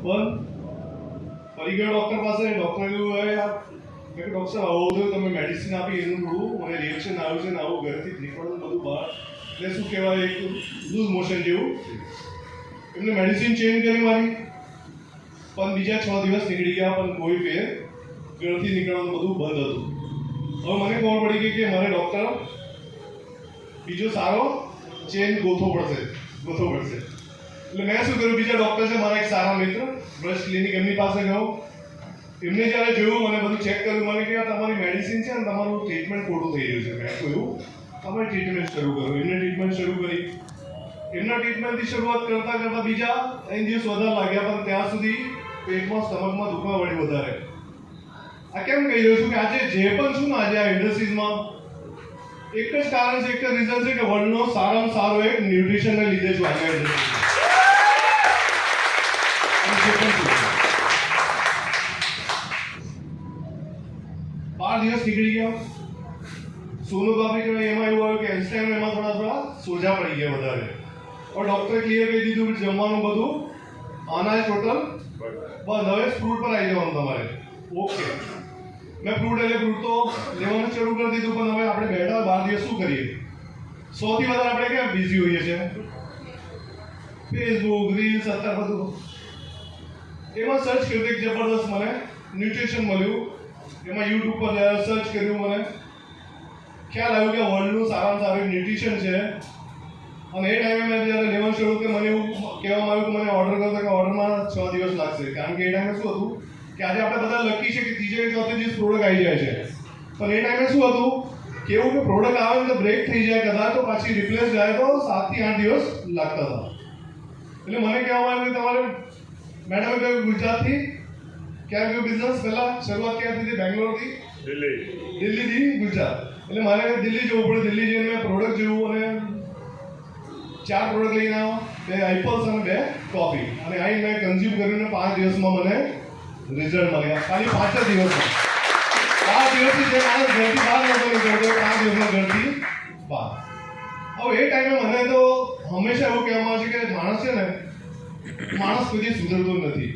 પણ ફરી ગયો ડૉક્ટર પાસે. ડૉક્ટર એવું હોય યાર મેં ડૉક્ટર આવું થયું તમે મેડિસિન આપી એનું થોડું મને રિએક્શન આવ્યું છે ને આવું ઘરેથી નીકળવાનું બધું બહાર એટલે શું કહેવાય એક લૂઝ મોશન જેવું. એમને મેડિસિન ચેન્જ કરી મારી પણ બીજા 6 દિવસ નીકળી ગયા પણ કોઈ ફેર ઘરથી નીકળવાનું બધું બંધ હતું. હવે મને ખબર પડી ગઈ કે મારે ડૉક્ટર બીજો સારો ચેન્જ ગોતવો પડશે. એટલે મેં શું કર્યું બીજા ડૉક્ટર છે મારા એક સારા મિત્ર બ્રશ ક્લિનિક એમની પાસે ગયો. એમને જ્યારે જોયું મને બધું ચેક કર્યું મને કે તમારી મેડિસિન છે ને તમારું ટ્રીટમેન્ટ ખોટું થઈ રહ્યું છે. મેં કહ્યું તમારી ટ્રીટમેન્ટ શરૂ કરો. એમને ટ્રીટમેન્ટ શરૂ કરી. એમના ટ્રીટમેન્ટથી શરૂઆત કરતાં બીજા 3 દિવસ વધારે લાગ્યા પણ ત્યાં સુધી પેટમાં સ્ટમકમાં દુખવા વળી વધારે. આ કેમ કહી રહ્યો છું કે આજે જે પણ છું ને આજે આ ઇન્ડસ્ટ્રીઝમાં એક જ કારણ છે એક જ રીઝન છે કે વર્લ્ડનો સારામાં સારો એક ન્યુટ્રિશનને લીધે છું આજે ઇન્ડસ્ટ્રી. 12 દિવસ નીકળી ગયા. સોનોગ્રાફી કરાવી એમાં એવું આવ્યું કે એન્સ્ટાઇન એમાં થોડા સોજા પડી ગયા વધારે. और डॉक्टर क्लियर કહી દીધું કે જમવાનું બધું અનાજ ટોટલ બંધ. હવે ફ્રૂટ પર આવી જવાનું તમારે. ઓકે મેં ફ્રૂટ તો લેવાનું શરૂ કરી દીધું પણ હવે આપણે બેઠા 12 દિવસ શું કરીએ? 100 થી વધારે આપણે કેમ બિઝી હોઈએ છીએ ફેસબુક રીલ્સ અત્યારે બધું. એમાં સર્ચ કર્યું એક જબરદસ્ત મને ન્યુટ્રિશન મળ્યું. એમાં યુટ્યુબ પર સર્ચ કર્યું મને ખ્યાલ આવ્યો કે વર્લ્ડનું સારામાં સારું ન્યુટ્રિશન છે. અને એ ટાઈમે મેં જ્યારે લેવાનું શરૂ કે મને એવું કહેવામાં આવ્યું કે મને ઓર્ડર કરતો કે ઓર્ડરમાં 6 દિવસ લાગશે. કારણ કે એ ટાઈમે શું હતું કે આજે આપણે બધા લકી છે કે ત્રીજે કે ચોથે દિવસ પ્રોડક્ટ આવી જાય છે પણ એ ટાઈમે શું હતું કે એવું કે પ્રોડક્ટ આવે તો બ્રેક થઈ જાય કદાચ તો પાછી રિપ્લેસ જાય તો 7 થી 8 દિવસ લાગતા હતા. એટલે મને કહેવામાં આવ્યું કે તમારે મેડમે કહ્યું ગુજરાતથી ક્યાં ગયું બિઝનેસ પહેલાં શરૂઆત ક્યાંથી હતી? બેંગ્લોરથી દિલ્હીથી ગુજરાત. એટલે મારે દિલ્હી જવું પડે. દિલ્હી જઈને મેં પ્રોડક્ટ જોયું અને 4 પ્રોડક્ટ લઈને આવ્યો. 2 આઈપલ્સ અને 2 કોફી અને અહીં મેં કન્ઝ્યુમ કર્યું 5 દિવસમાં મને રિઝલ્ટ મળ્યા. ખાલી 5 જ દિવસમાં. 5 દિવસથી જે માણસ ઘરથી બહાર નહોતો નીકળતો 5 દિવસમાં ઘરથી બહાર. હવે એ ટાઈમે મને તો હંમેશા એવું કહેવામાં આવે છે કે માણસ છે ને માણસ કોઈ સુધરતો નથી.